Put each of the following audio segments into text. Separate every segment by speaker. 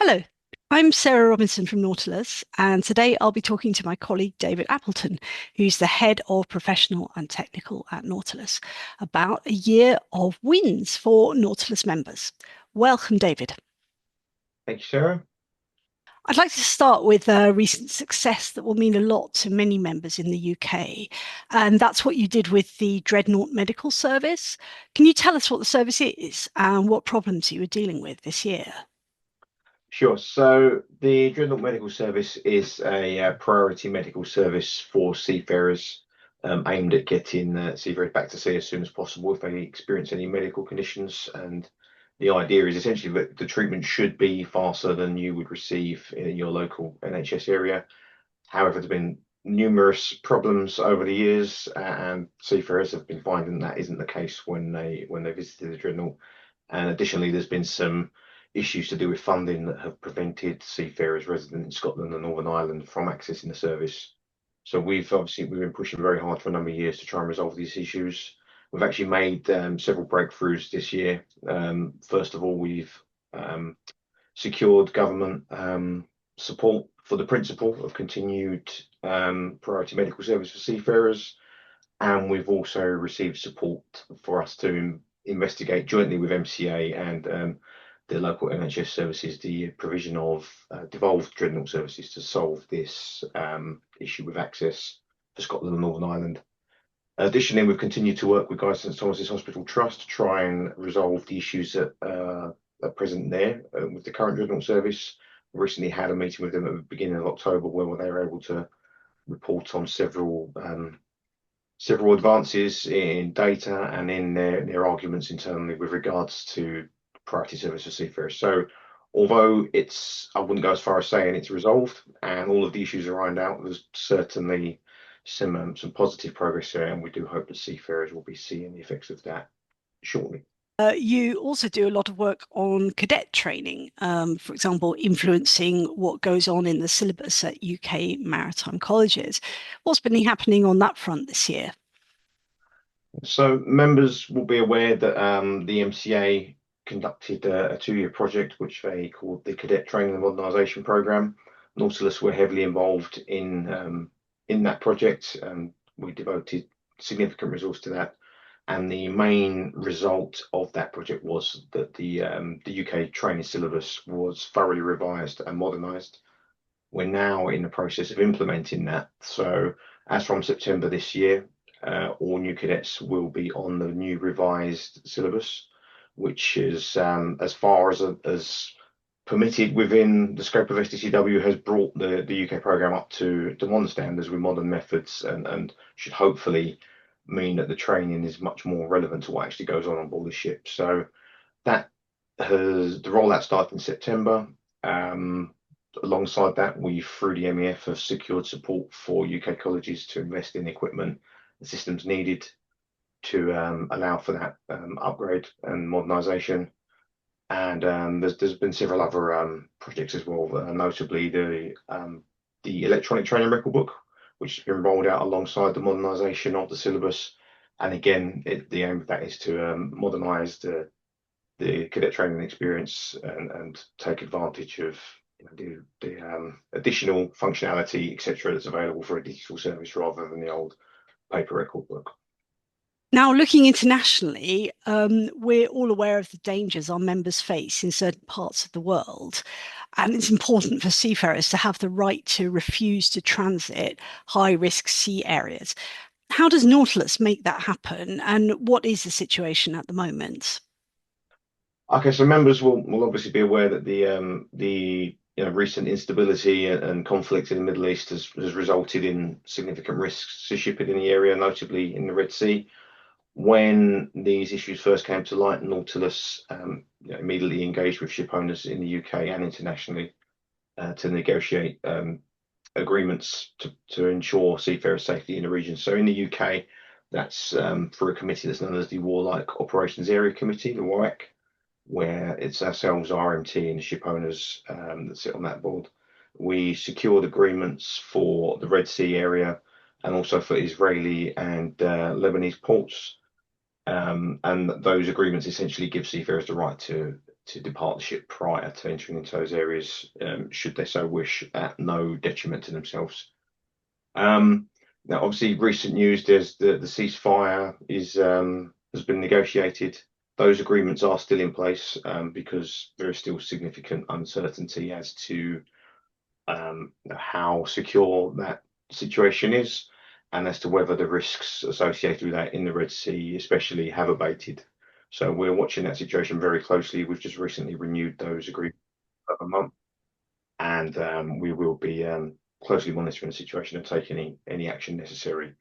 Speaker 1: Hello, I'm Sarah Robinson from Nautilus, and today I'll be talking to my colleague David Appleton, who's the head of professional and technical at Nautilus, about a year of wins for Nautilus members. Welcome, David.
Speaker 2: Thank you, Sarah.
Speaker 1: I'd like to start with a recent success that will mean a lot to many members in the UK, and that's what you did with the Dreadnought Medical Service. Can you tell us what the service is and what problems you were dealing with this year?
Speaker 2: Sure. So the Dreadnought Medical Service is a priority medical service for seafarers aimed at getting seafarers back to sea as soon as possible if they experience any medical conditions. And the idea is essentially that the treatment should be faster than you would receive in your local NHS area. However, there's been numerous problems over the years, and seafarers have been finding that isn't the case when they visited the Dreadnought. And additionally, there's been some issues to do with funding that have prevented seafarers resident in Scotland and Northern Ireland from accessing the service. So we've been pushing very hard for a number of years to try and resolve these issues. We've actually made several breakthroughs this year. First of all, we've um, secured government support for the principle of continued priority medical service for seafarers, and we've also received support for us to investigate jointly with MCA and the local NHS services the provision of devolved dreadnought services to solve this issue with access for Scotland and Northern Ireland. Additionally, we've continued to work with Guy St Thomas's Hospital Trust to try and resolve the issues that are present there with the current dreadnought service. We recently had a meeting with them at the beginning of October where they were able to report on several advances in data and in their arguments internally with regards to priority service for seafarers. So although I wouldn't go as far as saying it's resolved and all of the issues are ironed out, there's certainly some positive progress there, and we do hope that seafarers will be seeing the effects of that shortly.
Speaker 1: You also do a lot of work on cadet training, for example, influencing what goes on in the syllabus at UK maritime colleges. What's been happening on that front this year?
Speaker 2: So members will be aware that the MCA conducted a two-year project which they called the Cadet Training and Modernisation Programme. Nautilus were heavily involved in that project. We devoted significant resource to that, and the main result of that project was that the UK training syllabus was thoroughly revised and modernised. We're now in the process of implementing that. So as from September this year, all new cadets will be on the new revised syllabus, which is as far as permitted within the scope of STCW, has brought the UK programme up to modern standards with modern methods, and should hopefully mean that the training is much more relevant to what actually goes on board the ship. So that the rollout started in September. Alongside that, we, through the MEF, have secured support for UK colleges to invest in equipment and systems needed to allow for that upgrade and modernisation. And there's been several other projects as well, notably the electronic training record book, which has been rolled out alongside the modernisation of the syllabus. And again, the aim of that is to modernise the cadet training experience and take advantage of the additional functionality, etc., that's available for a digital service rather than the old paper record book.
Speaker 1: Now, looking internationally, we're all aware of the dangers our members face in certain parts of the world. And it's important for seafarers to have the right to refuse to transit high risk sea areas. How does Nautilus make that happen? And what is the situation at the moment?
Speaker 2: Okay, so members will obviously be aware that the recent instability and conflict in the Middle East has resulted in significant risks to shipping in the area, notably in the Red Sea. When these issues first came to light, Nautilus immediately engaged with ship owners in the UK and internationally to negotiate agreements to ensure seafarer safety in the region. So in the UK, that's through a committee that's known as the Warlike Operations Area Committee, the warlike, where it's ourselves, RMT, and the ship owners that sit on that board. We secured agreements for the Red Sea area and also for Israeli and Lebanese ports. And those agreements essentially give seafarers the right to depart the ship prior to entering into those areas, should they so wish, at no detriment to themselves. Now, obviously, recent news, there's the ceasefire has been negotiated. Those agreements are still in place because there is still significant uncertainty as to how secure that situation is, and as to whether the risks associated with that in the Red Sea, especially, have abated. So we're watching that situation very closely. We've just recently renewed those agreements for a month, and we will be closely monitoring the situation and taking any action necessary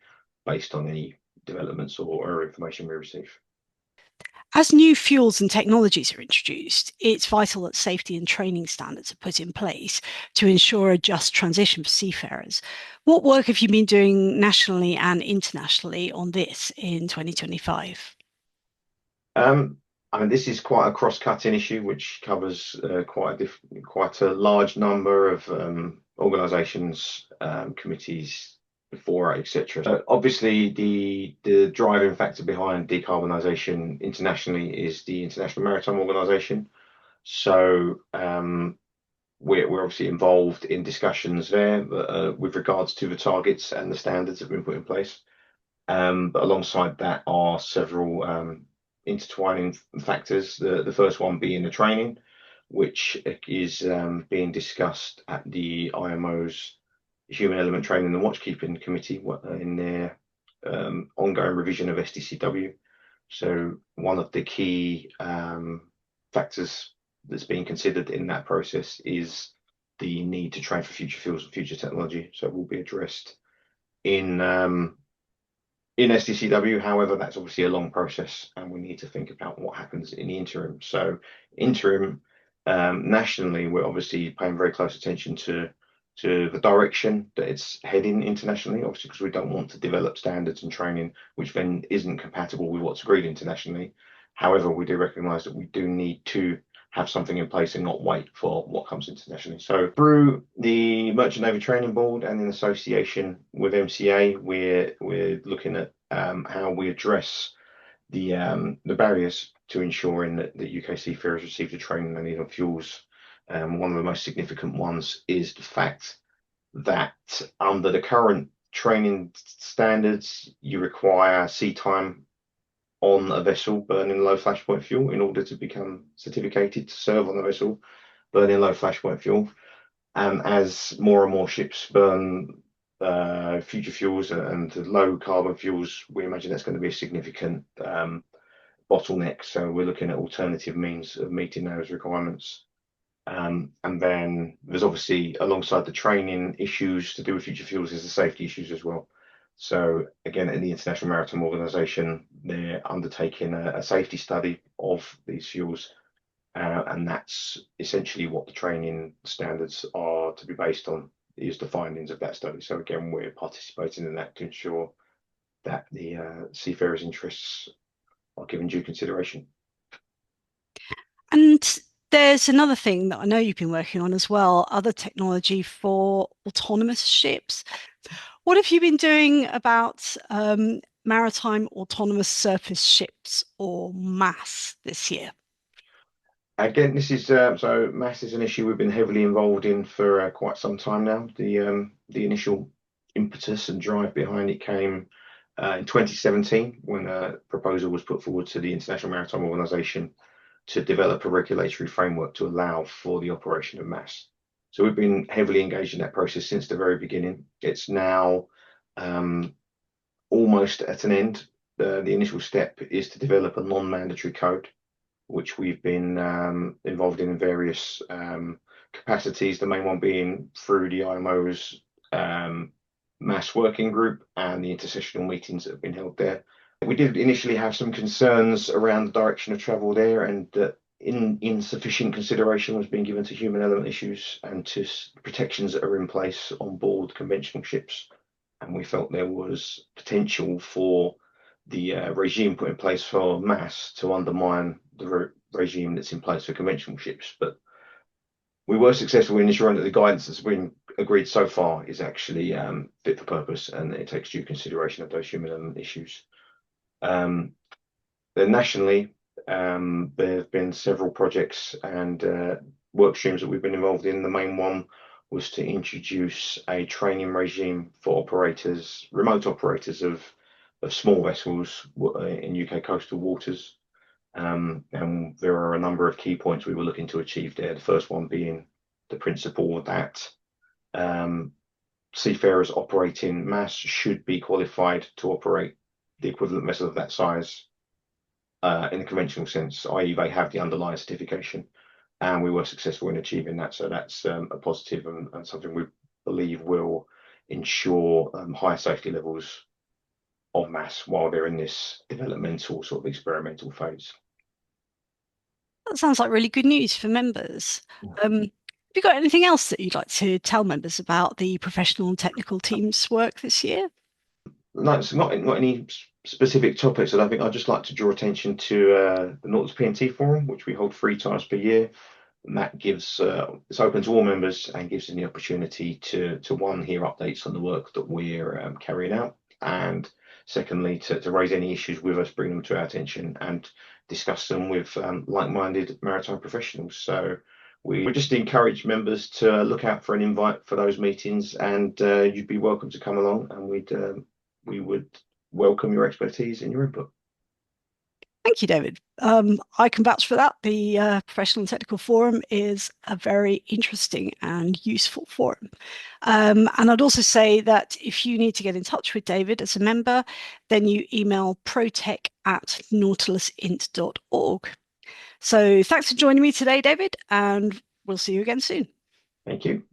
Speaker 2: based on any developments or information we receive.
Speaker 1: As new fuels and technologies are introduced, it's vital that safety and training standards are put in place to ensure a just transition for seafarers. What work have you been doing nationally and internationally on this in 2025?
Speaker 2: I mean, this is quite a cross-cutting issue, which covers quite a large number of organisations, committees, before, etc. So obviously, the driving factor behind decarbonisation internationally is the International Maritime Organization. So we're obviously involved in discussions there with regards to the targets and the standards that have been put in place. But alongside that are several intertwining factors. The first one being the training, which is being discussed at the IMO's Human Element Training and Watchkeeping Committee in their ongoing revision of SDCW. So one of the key factors that's being considered in that process is the need to train for future fuels and future technology. So it will be addressed in SDCW. However, that's obviously a long process, and we need to think about what happens in the interim. So interim, nationally, we're obviously paying very close attention to the direction that it's heading internationally, obviously, because we don't want to develop standards and training which then isn't compatible with what's agreed internationally. However, we do recognise that we do need to have something in place and not wait for what comes internationally. So through the Merchant Navy Training Board and in association with MCA, we're looking at how we address the barriers to ensuring that the UK seafarers receive the training they need on fuels. One of the most significant ones is the fact that under the current training standards, you require sea time on a vessel burning low flashpoint fuel in order to become certificated to serve on the vessel burning low flashpoint fuel. And as more and more ships burn future fuels and low carbon fuels, we imagine that's going to be a significant bottleneck. So we're looking at alternative means of meeting those requirements. And then there's obviously, alongside the training issues to do with future fuels, is the safety issues as well. So again, in the International Maritime Organization, they're undertaking a safety study of these fuels, and that's essentially what the training standards are to be based on, is the findings of that study. So again, we're participating in that to ensure that the seafarers' interests are given due consideration.
Speaker 1: And there's another thing that I know you've been working on as well, other technology for autonomous ships. What have you been doing about maritime autonomous surface ships, or MASS, this year?
Speaker 2: Again, this is so mass is an issue we've been heavily involved in for quite some time now. The initial impetus and drive behind it came in 2017 when a proposal was put forward to the International Maritime Organization to develop a regulatory framework to allow for the operation of mass. So we've been heavily engaged in that process since the very beginning. It's now almost at an end. The initial step is to develop a non-mandatory code, which we've been involved in various capacities, the main one being through the IMO's mass working group and the intersessional meetings that have been held there. We did initially have some concerns around the direction of travel there, and that insufficient consideration was being given to human element issues and to protections that are in place on board conventional ships. And we felt there was potential for the regime put in place for mass to undermine the regime that's in place for conventional ships. But we were successful in ensuring that the guidance that's been agreed so far is actually fit for purpose, and it takes due consideration of those human element issues. Then nationally, There have been several projects and work streams that we've been involved in. The main one was to introduce a training regime for operators, remote operators of small vessels in UK coastal waters. And there are a number of key points we were looking to achieve there. The first one being the principle that seafarers operating MASS should be qualified to operate the equivalent vessel of that size in the conventional sense, i.e., they have the underlying certification, and we were successful in achieving that. So that's a positive and something we believe will ensure higher safety levels of MASS while they're in this developmental sort of experimental phase.
Speaker 1: That sounds like really good news for members. Have you got anything else that you'd like to tell members about the professional and technical team's work this year?
Speaker 2: No, it's not any specific topics. I don't think I'd just like to draw attention to the Nautilus P&T forum, which we hold 3 times per year. And that gives it's open to all members and gives them the opportunity to one, hear updates on the work that we're carrying out, and secondly to raise any issues with us, bring them to our attention, and discuss them with like-minded maritime professionals. So we just encourage members to look out for an invite for those meetings, and you'd be welcome to come along, and we would welcome your expertise and your input.
Speaker 1: Thank you, David. I can vouch for that. The Professional and Technical Forum is a very interesting and useful forum. And I'd also say that if you need to get in touch with David as a member, then you email protech@nautilusint.org. So thanks for joining me today, David, and we'll see you again soon.
Speaker 2: Thank you.